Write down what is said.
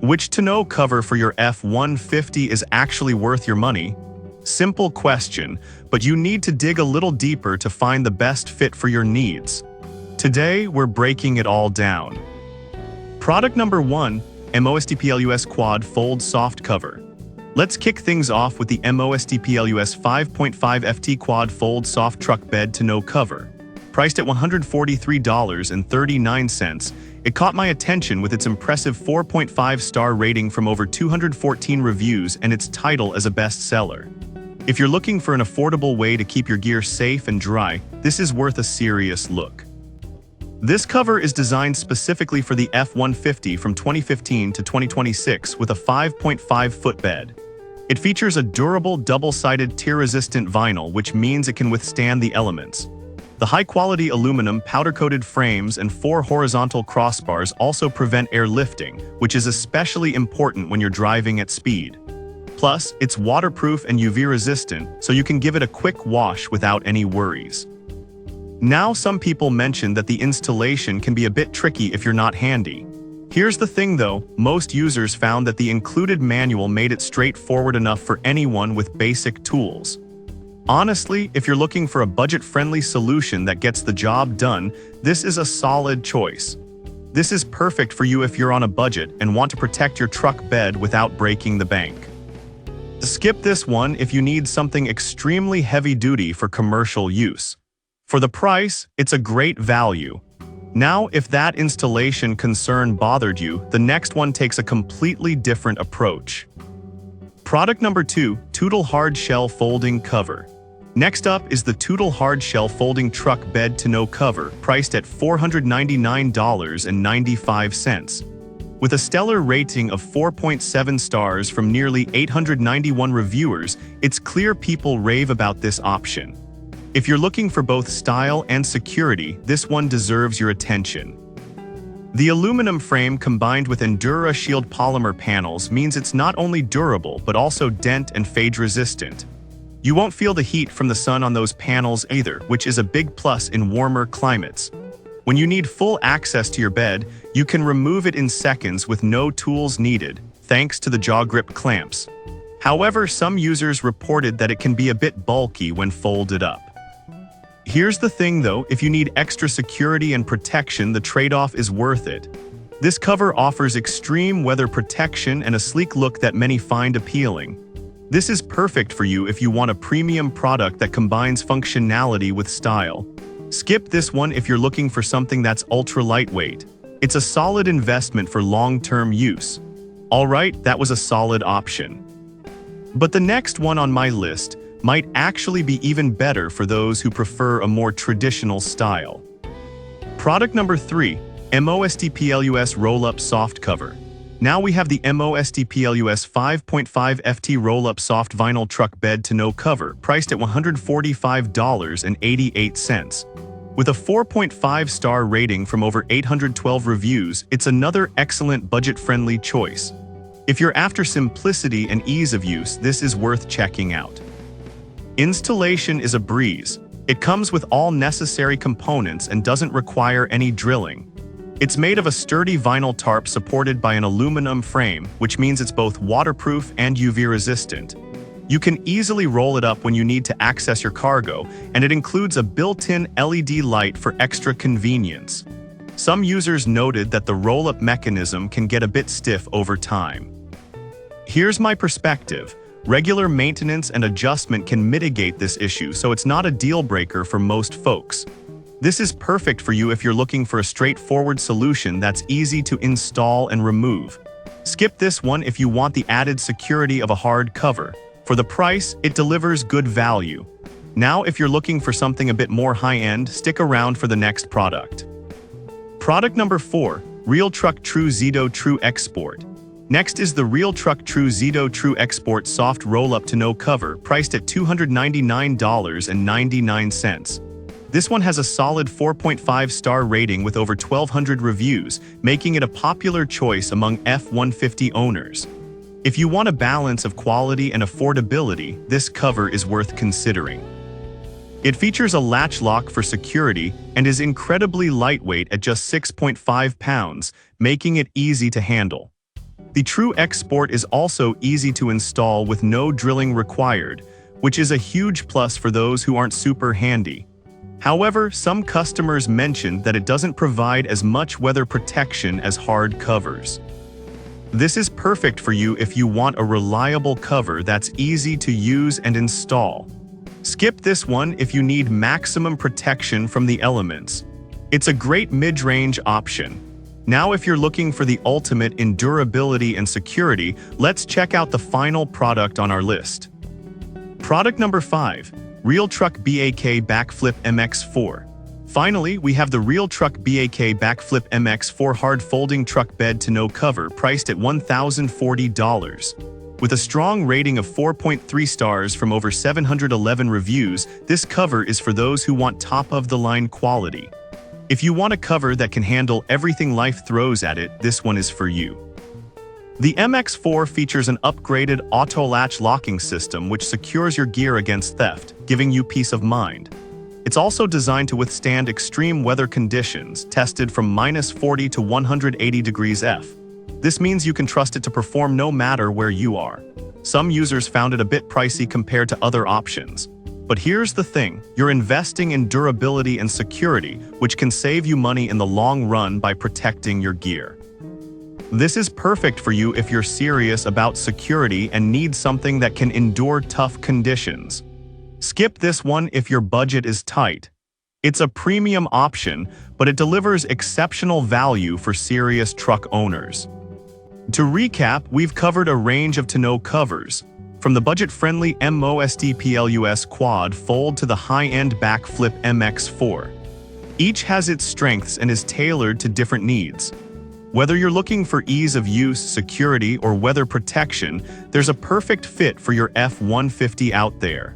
Which tonneau cover for your F-150 is actually worth your money? Simple question, but you need to dig a little deeper to find the best fit for your needs. Today, we're breaking it all down. Product number 1, MOSTPLUS Quad Fold Soft Cover. Let's kick things off with the MOSTPLUS 5.5 FT Quad Fold Soft Truck Bed Tonneau Cover. Priced at $143.39, it caught my attention with its impressive 4.5-star rating from over 214 reviews and its title as a bestseller. If you're looking for an affordable way to keep your gear safe and dry, this is worth a serious look. This cover is designed specifically for the F-150 from 2015 to 2026 with a 5.5-foot bed. It features a durable double-sided tear-resistant vinyl, which means it can withstand the elements. The high-quality aluminum powder-coated frames and 4 horizontal crossbars also prevent air lifting, which is especially important when you're driving at speed. Plus, it's waterproof and UV-resistant, so you can give it a quick wash without any worries. Now, some people mention that the installation can be a bit tricky if you're not handy. Here's the thing though, most users found that the included manual made it straightforward enough for anyone with basic tools. Honestly, if you're looking for a budget-friendly solution that gets the job done, this is a solid choice. This is perfect for you if you're on a budget and want to protect your truck bed without breaking the bank. Skip this one if you need something extremely heavy-duty for commercial use. For the price, it's a great value. Now, if that installation concern bothered you, the next one takes a completely different approach. Product number 2, Tootle Hard Shell Folding Cover. Next up is the Tootle Hard Shell Folding Truck Bed Tonneau Cover, priced at $499.95. With a stellar rating of 4.7 stars from nearly 891 reviewers, it's clear people rave about this option. If you're looking for both style and security, this one deserves your attention. The aluminum frame combined with Endura Shield polymer panels means it's not only durable but also dent and fade resistant. You won't feel the heat from the sun on those panels either, which is a big plus in warmer climates. When you need full access to your bed, you can remove it in seconds with no tools needed, thanks to the jaw grip clamps. However, some users reported that it can be a bit bulky when folded up. Here's the thing though, if you need extra security and protection, the trade-off is worth it. This cover offers extreme weather protection and a sleek look that many find appealing. This is perfect for you if you want a premium product that combines functionality with style. Skip this one if you're looking for something that's ultra lightweight. It's a solid investment for long-term use. Alright, that was a solid option. But the next one on my list might actually be even better for those who prefer a more traditional style. Product number 3, MOSTPLUS Roll-Up Soft Cover. Now we have the MOSTPLUS 5.5 FT Roll-Up Soft Vinyl Truck Bed Tonneau Cover, priced at $145.88. With a 4.5-star rating from over 812 reviews, it's another excellent budget-friendly choice. If you're after simplicity and ease of use, this is worth checking out. Installation is a breeze. It comes with all necessary components and doesn't require any drilling. It's made of a sturdy vinyl tarp supported by an aluminum frame, which means it's both waterproof and UV resistant. You can easily roll it up when you need to access your cargo, and it includes a built-in LED light for extra convenience. Some users noted that the roll-up mechanism can get a bit stiff over time. Here's my perspective. Regular maintenance and adjustment can mitigate this issue, so it's not a deal-breaker for most folks. This is perfect for you if you're looking for a straightforward solution that's easy to install and remove. Skip this one if you want the added security of a hard cover. For the price, it delivers good value. Now, if you're looking for something a bit more high-end, stick around for the next product. Product number 4, Real Truck True Zedo True Export. Next is the Real Truck True Zedo True Export Soft Roll-Up Tonneau Cover, priced at $299.99. This one has a solid 4.5-star rating with over 1,200 reviews, making it a popular choice among F-150 owners. If you want a balance of quality and affordability, this cover is worth considering. It features a latch lock for security and is incredibly lightweight at just 6.5 pounds, making it easy to handle. The True Export is also easy to install with no drilling required, which is a huge plus for those who aren't super handy. However, some customers mentioned that it doesn't provide as much weather protection as hard covers. This is perfect for you if you want a reliable cover that's easy to use and install. Skip this one if you need maximum protection from the elements. It's a great mid-range option. Now if you're looking for the ultimate in durability and security, let's check out the final product on our list. Product number 5. Real Truck BAK Backflip MX4. Finally, we have the Real Truck BAK Backflip MX4 hard folding truck bed tonneau cover priced at $1,040. With a strong rating of 4.3 stars from over 711 reviews, this cover is for those who want top-of-the-line quality. If you want a cover that can handle everything life throws at it, this one is for you. The MX4 features an upgraded auto-latch locking system which secures your gear against theft, giving you peace of mind. It's also designed to withstand extreme weather conditions, tested from -40 to 180 degrees F. This means you can trust it to perform no matter where you are. Some users found it a bit pricey compared to other options. But here's the thing, you're investing in durability and security, which can save you money in the long run by protecting your gear. This is perfect for you if you're serious about security and need something that can endure tough conditions. Skip this one if your budget is tight. It's a premium option, but it delivers exceptional value for serious truck owners. To recap, we've covered a range of tonneau covers, from the budget-friendly MOSD PLUS Quad Fold to the high-end Backflip MX4. Each has its strengths and is tailored to different needs. Whether you're looking for ease of use, security, or weather protection, there's a perfect fit for your F-150 out there.